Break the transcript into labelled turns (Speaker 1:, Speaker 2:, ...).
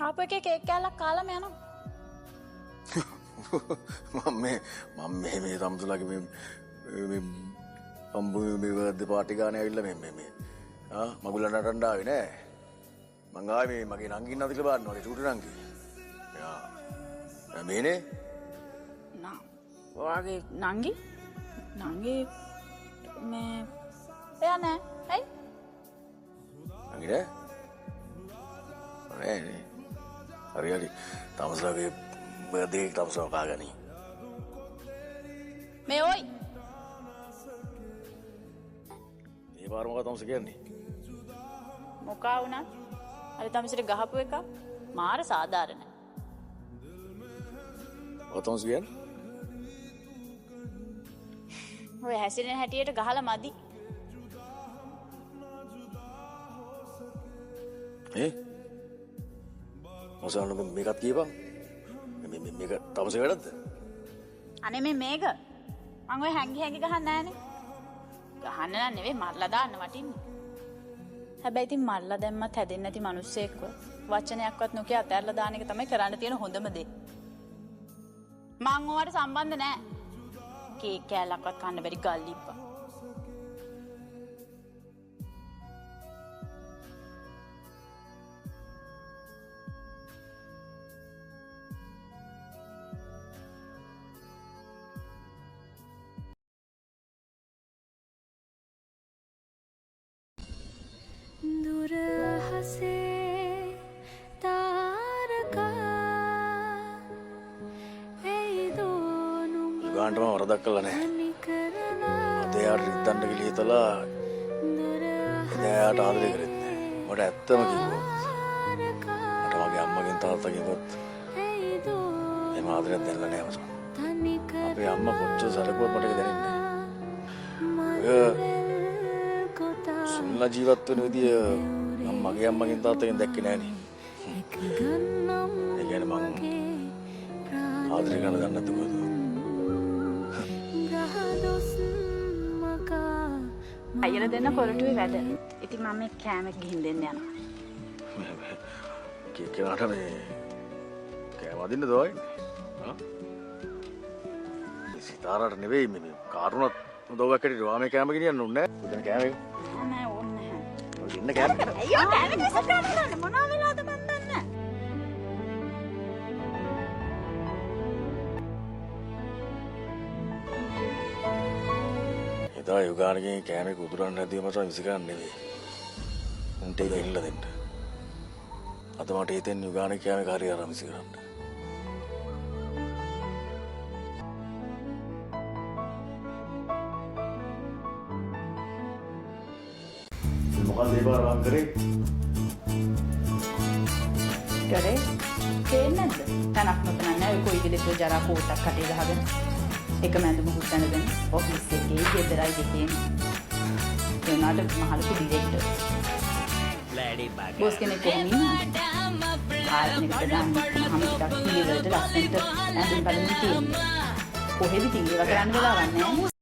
Speaker 1: ආපු එකේ කේක් කෑල්ලක් කාලම යනවා.
Speaker 2: මම මේ තමුසලගේ මේ අම්බු මේ බර්ත්ඩේ පාටි ගානේ ඇවිල්ලා මේ මගුල නටන්න ආවේ නෑ. මං ආවේ මගේ නංගි ඉන්නවද කියලා බලන්න ඕනේ චූටි නංගි. මේනේ
Speaker 1: ඔයාගේ නංගි මේ එයා නෑ. ඇයි?
Speaker 2: නංගි නෑ? නෑ. හරි. තමුසලගේ බර්ත්ඩේ එක තමුසල කාගනි.
Speaker 1: මේ ඔයි.
Speaker 2: මේ පාර මොකක්ද තමුස කියන්නේ?
Speaker 1: මොකා වුණත් අර තමුසට ගහපු එක මාර සාධාරණයි.
Speaker 2: ඔතනස් කියන්නේ?
Speaker 1: ඔය හැසිරෙන හැටියට ගහලා මදි.
Speaker 2: මොසාන මේකත් කියපන්. මේක තමුසේ වැඩක්ද?
Speaker 1: අනේ මේක මං ඔය හැංගි ගහන්න නෑනේ. ගහන්න නෑ නෙවෙයි මරලා දාන්න වටින්නේ. හැබැයි ඉතින් මරලා දැම්මත් හැදෙන්නේ නැති මිනිස්සෙක්ව වචනයක්වත් නොකිය අතහැරලා දාන එක තමයි කරන්න තියෙන හොඳම දේ. මං ඔයාට සම්බන්ධ නෑ. කේක් කෑල්ලක්වත් කන්න බැරි ගල්ලිප්පා.
Speaker 3: දුර අහසේ තාරකා
Speaker 2: යුගාන්ටම වරදක් කළා නෑ. අද එයාට රිද්දන්න කියලා හිතලා එයාට ආදරය කරෙත් නෑ. මට ඇත්තම කිව්වොත් මට මගේ අම්මගෙන් තාත්තගෙන් ගොත් එහෙම ආදරයක් දැනලා නෑ මචං. අපේ අම්මා කොච්චර සැලකුවත් මට ඒක දැනෙන්නේ නෑ. සුන්ලා ජීවත් වෙන විදිය මම මගේ අම්මගෙන් තාත්තගෙන් දැක්කේ නෑනේ. ඒ කියන්නේ මං ආදරය කරන දන්නේ නැද්ද කොහෙද?
Speaker 1: අයියලා දෙන්න පොරටුවේ වැඩ. ඉතින් මම මේ කෑමක් ගිහින් දෙන්න යනවා.
Speaker 2: කෙනාට මේ කෑම අදින්නද ඔය? සිතාරට නෙවෙයි මේ කාරුණත් උදව්වක් හැටියට ඔයා මේ කෑම ගෙනියන්න ඕනේ නෑ. උදේන කෑම එක.
Speaker 1: නෑ ඕනේ නැහැ.
Speaker 2: ඔය ඉන්න කෑම.
Speaker 1: අයියෝ කෑම විශ්ස කරන්න මොනවා වෙලාවද මන් දන්නේ.
Speaker 2: එදා යුගානගෙන් කෑමක උදුරන්න නැතිව මට විසිකරන්න නෙවෙයි. උන්ට ඒක ඉල්ල දෙන්න. අද මට හිතෙන් යුගානගේ කෑමක හරි අරන් විසිකරන්න. මොකද ඒ පාර වන් කරේ?
Speaker 1: කරේ තේන්නේ නැද්ද? තනක් නොතන නෑ ඔය කොයි විදිහට ජරා කෝටක් කටේ ගහගෙන එක මැදුම හුස්සනගෙන ඔෆිස් එකේ ගෙදරයි දෙකේම එනාට මහලු ඩිරෙක්ටර් බොස් කෙනෙක් කොහොම ඉන්නවද? ආයෙත් දාන්න මම ටිකක් පිළිවෙලට ලස්සනට ඇඳුම් බලන්න තියෙනවා. කොහෙද ඉතින් ඒවා කරන්න වෙලාවක් නැහැ.